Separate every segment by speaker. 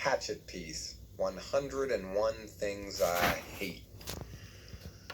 Speaker 1: Hatchet piece, 101 Things I Hate.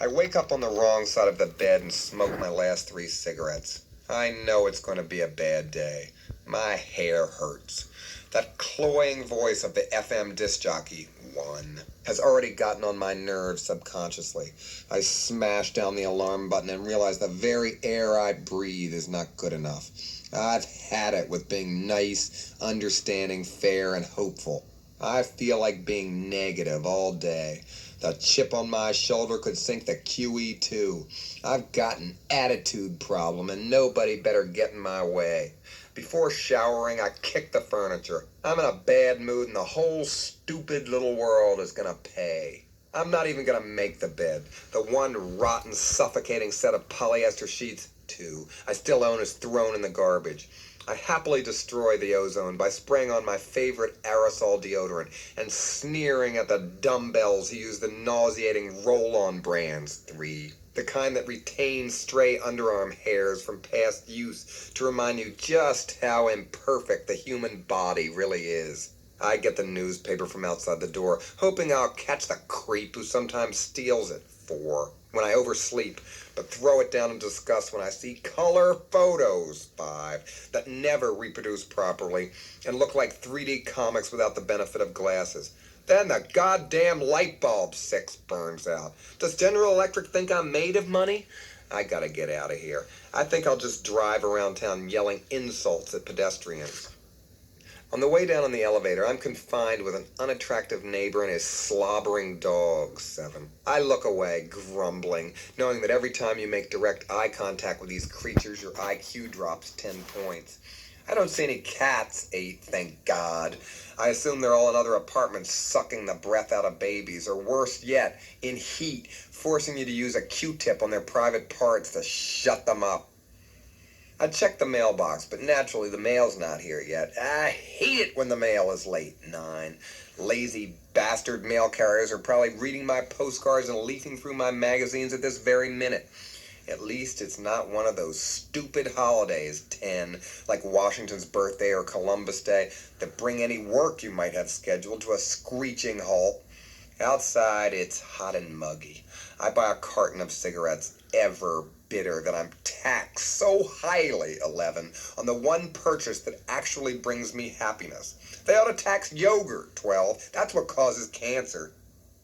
Speaker 1: I wake up on the wrong side of the bed and smoke my last 3 cigarettes. I know it's going to be a bad day. My hair hurts. That cloying voice of the FM disc jockey, one, has already gotten on my nerves subconsciously. I smash down the alarm button and realize the very air I breathe is not good enough. I've had it with being nice, understanding, fair, and hopeful. I feel like being negative all day. The chip on my shoulder could sink the QE too. I've got an attitude problem and nobody better get in my way. Before showering, I kick the furniture. I'm in a bad mood and the whole stupid little world is gonna pay. I'm not even gonna make the bed. The one rotten, suffocating set of polyester sheets, 2, I still own is thrown in the garbage. I happily destroy the ozone by spraying on my favorite aerosol deodorant and sneering at the dumbbells who use the nauseating roll-on brands, 3. The kind that retains stray underarm hairs from past use to remind you just how imperfect the human body really is. I get the newspaper from outside the door, hoping I'll catch the creep who sometimes steals it, 4. When I oversleep, but throw it down in disgust when I see color photos, 5, that never reproduce properly and look like 3D comics without the benefit of glasses. Then the goddamn light bulb, 6, burns out. Does General Electric think I'm made of money? I gotta get out of here. I think I'll just drive around town yelling insults at pedestrians. On the way down in the elevator, I'm confined with an unattractive neighbor and his slobbering dog, 7. I look away, grumbling, knowing that every time you make direct eye contact with these creatures, your IQ drops 10 points. I don't see any cats, 8, thank God. I assume they're all in other apartments sucking the breath out of babies, or worse yet, in heat, forcing you to use a Q-tip on their private parts to shut them up. I checked the mailbox, but naturally the mail's not here yet. I hate it when the mail is late, 9. Lazy bastard mail carriers are probably reading my postcards and leafing through my magazines at this very minute. At least it's not one of those stupid holidays, 10, like Washington's birthday or Columbus Day, that bring any work you might have scheduled to a screeching halt. Outside, it's hot and muggy. I buy a carton of cigarettes, ever bitter that I'm taxed so highly, 11, on the one purchase that actually brings me happiness. They ought to tax yogurt, 12. That's what causes cancer.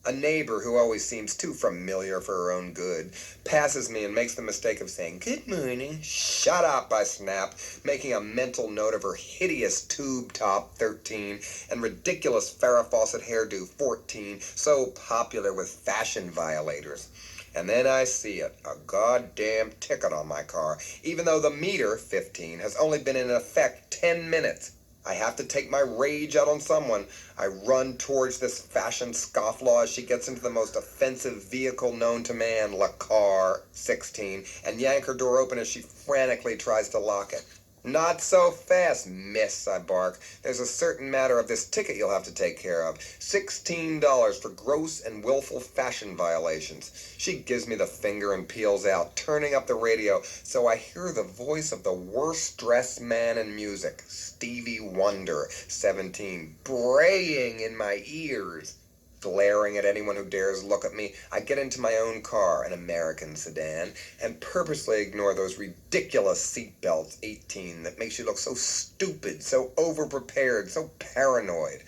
Speaker 1: A neighbor who always seems too familiar for her own good passes me and makes the mistake of saying, "Good morning." "Shut up," I snap, making a mental note of her hideous tube top, 13, and ridiculous Farrah Fawcett hairdo, 14, so popular with fashion violators. And then I see it, a goddamn ticket on my car, even though the meter, 15, has only been in effect 10 minutes. I have to take my rage out on someone. I run towards this fashion scofflaw as she gets into the most offensive vehicle known to man, la car, 16, and yank her door open as she frantically tries to lock it. "Not so fast, miss," I bark. "There's a certain matter of this ticket you'll have to take care of. $16 for gross and willful fashion violations." She gives me the finger and peels out, turning up the radio so I hear the voice of the worst dressed man in music, Stevie Wonder, 17, braying in my ears. Glaring at anyone who dares look at me, I get into my own car, an American sedan, and purposely ignore those ridiculous seatbelts, 18, that makes you look so stupid, so overprepared, so paranoid.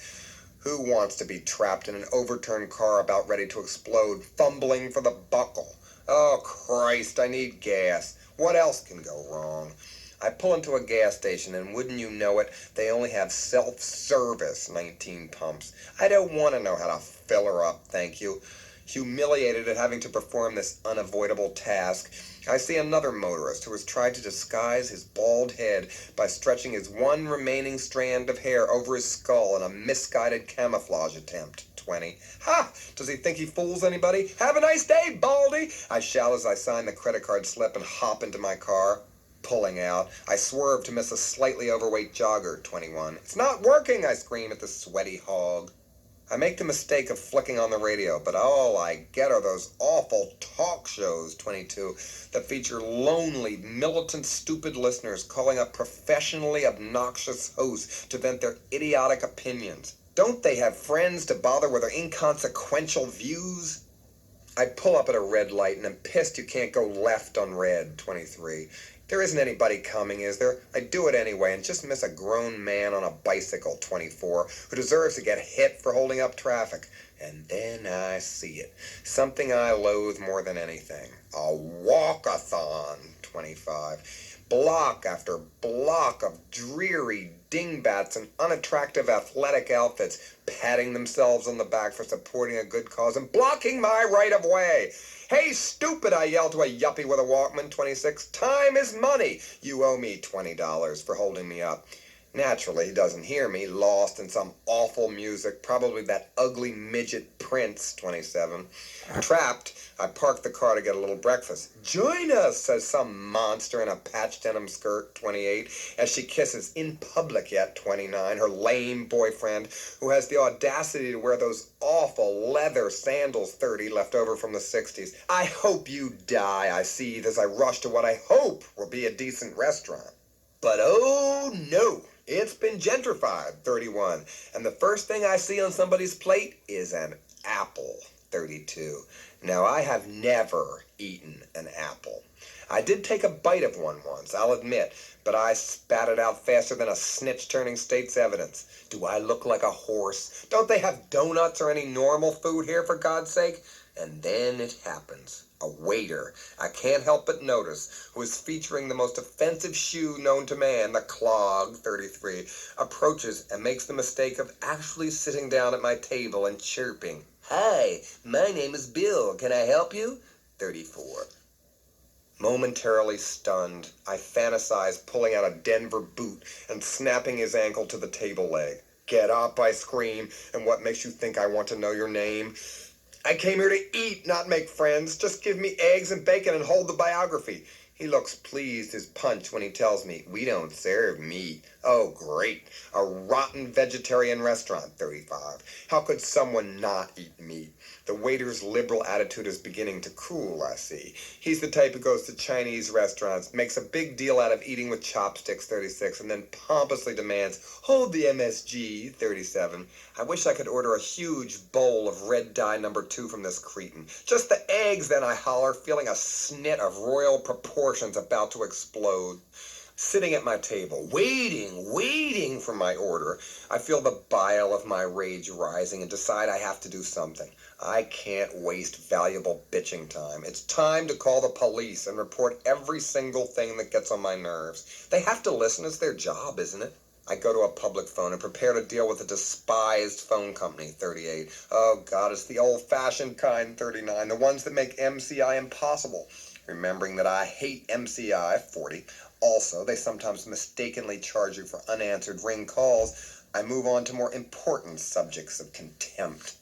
Speaker 1: Who wants to be trapped in an overturned car about ready to explode, fumbling for the buckle? Oh, Christ, I need gas. What else can go wrong? I pull into a gas station, and wouldn't you know it, they only have self-service, 19 pumps. I don't want to know how to fill her up, thank you. Humiliated at having to perform this unavoidable task, I see another motorist who has tried to disguise his bald head by stretching his one remaining strand of hair over his skull in a misguided camouflage attempt, 20. "Ha! Does he think he fools anybody? Have a nice day, Baldy!" I shout as I sign the credit card slip and hop into my car. Pulling out, I swerve to miss a slightly overweight jogger, 21. "It's not working," I scream at the sweaty hog. I make the mistake of flicking on the radio, but all I get are those awful talk shows, 22, that feature lonely, militant, stupid listeners calling up professionally obnoxious hosts to vent their idiotic opinions. Don't they have friends to bother with their inconsequential views? I pull up at a red light and I'm pissed you can't go left on red, 23. There isn't anybody coming, is there? I do it anyway and just miss a grown man on a bicycle, 24, who deserves to get hit for holding up traffic. And then I see it. Something I loathe more than anything. A walkathon, 25. Block after block of dreary dingbats in unattractive athletic outfits, patting themselves on the back for supporting a good cause and blocking my right of way. Hey, stupid, I yell to a yuppie with a Walkman, 26. Time is money. You owe me $20 for holding me up. Naturally, he doesn't hear me, lost in some awful music, probably that ugly midget Prince, 27. Trapped, I park the car to get a little breakfast. Join us, says some monster in a patched denim skirt, 28, as she kisses in public yet, 29, her lame boyfriend, who has the audacity to wear those awful leather sandals, 30, left over from the 60s. I hope you die, I seethe as I rush to what I hope will be a decent restaurant. But oh no, it's been gentrified, 31, and the first thing I see on somebody's plate is an apple, 32. Now, I have never eaten an apple. I did take a bite of one once, I'll admit, but I spat it out faster than a snitch turning state's evidence. Do I look like a horse? Don't they have donuts or any normal food here, for God's sake? And then it happens. A waiter, I can't help but notice, who is featuring the most offensive shoe known to man, the clog, 33, approaches and makes the mistake of actually sitting down at my table and chirping, "Hi, my name is Bill. Can I help you?" 34. Momentarily stunned, I fantasize pulling out a Denver boot and snapping his ankle to the table leg. "Get up," I scream, "and what makes you think I want to know your name? I came here to eat, not make friends. Just give me eggs and bacon and hold the biography." He looks pleased as punch when he tells me, "We don't serve meat." Oh, great. A rotten vegetarian restaurant, 35. How could someone not eat meat? The waiter's liberal attitude is beginning to cool, I see. He's the type who goes to Chinese restaurants, makes a big deal out of eating with chopsticks, 36, and then pompously demands, "Hold the MSG, 37. I wish I could order a huge bowl of red dye number 2 from this cretin. Just the eggs, then, I holler, feeling a snit of royal proportions about to explode. Sitting at my table, waiting for my order, I feel the bile of my rage rising and decide I have to do something. I can't waste valuable bitching time. It's time to call the police and report every single thing that gets on my nerves. They have to listen. It's their job, isn't it? I go to a public phone and prepare to deal with a despised phone company, 38. Oh, God, it's the old-fashioned kind, 39, the ones that make MCI impossible. Remembering that I hate MCI, 40. Also, they sometimes mistakenly charge you for unanswered ring calls. I move on to more important subjects of contempt.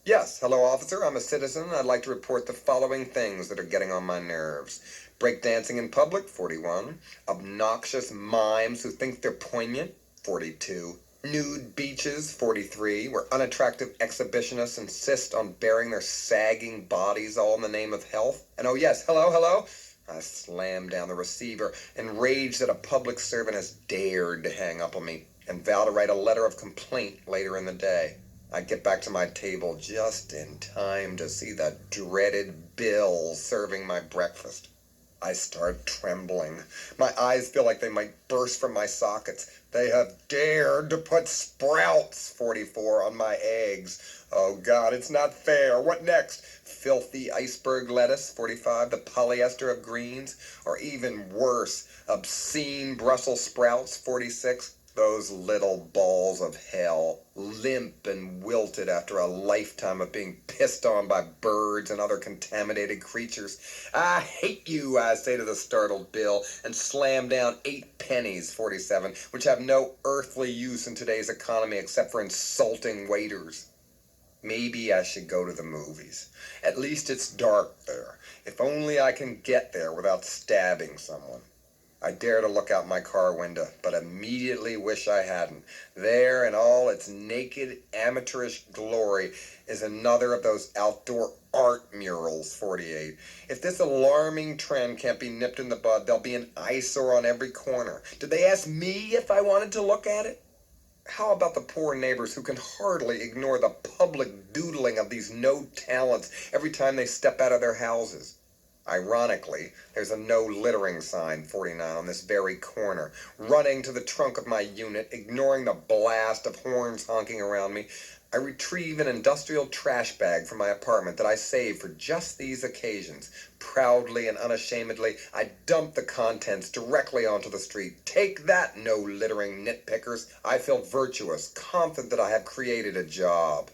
Speaker 1: Yes, hello, officer. I'm a citizen. I'd like to report the following things that are getting on my nerves. Breakdancing in public, 41. Obnoxious mimes who think they're poignant, 42. Nude beaches, 43, where unattractive exhibitionists insist on baring their sagging bodies all in the name of health. And oh yes, hello? I slam down the receiver, enraged that a public servant has dared to hang up on me, and vow to write a letter of complaint later in the day. I get back to my table just in time to see the dreaded Bill serving my breakfast. I start trembling. My eyes feel like they might burst from my sockets. They have dared to put sprouts, 44, on my eggs. Oh, God, it's not fair. What next? Filthy iceberg lettuce, 45, the polyester of greens? Or even worse, obscene Brussels sprouts, 46? Those little balls of hell, limp and wilted after a lifetime of being pissed on by birds and other contaminated creatures. "I hate you," I say to the startled Bill, and slam down 8 pennies, 47, which have no earthly use in today's economy except for insulting waiters. Maybe I should go to the movies. At least it's dark there. If only I can get there without stabbing someone. I dare to look out my car window, but immediately wish I hadn't. There, in all its naked, amateurish glory, is another of those outdoor art murals, 48. If this alarming trend can't be nipped in the bud, there'll be an eyesore on every corner. Did they ask me if I wanted to look at it? How about the poor neighbors who can hardly ignore the public doodling of these no talents every time they step out of their houses? Ironically, there's a no littering sign, 49, on this very corner. Running to the trunk of my unit, ignoring the blast of horns honking around me, I retrieve an industrial trash bag from my apartment that I saved for just these occasions. Proudly and unashamedly, I dump the contents directly onto the street. Take that, no littering nitpickers. I feel virtuous, confident that I have created a job.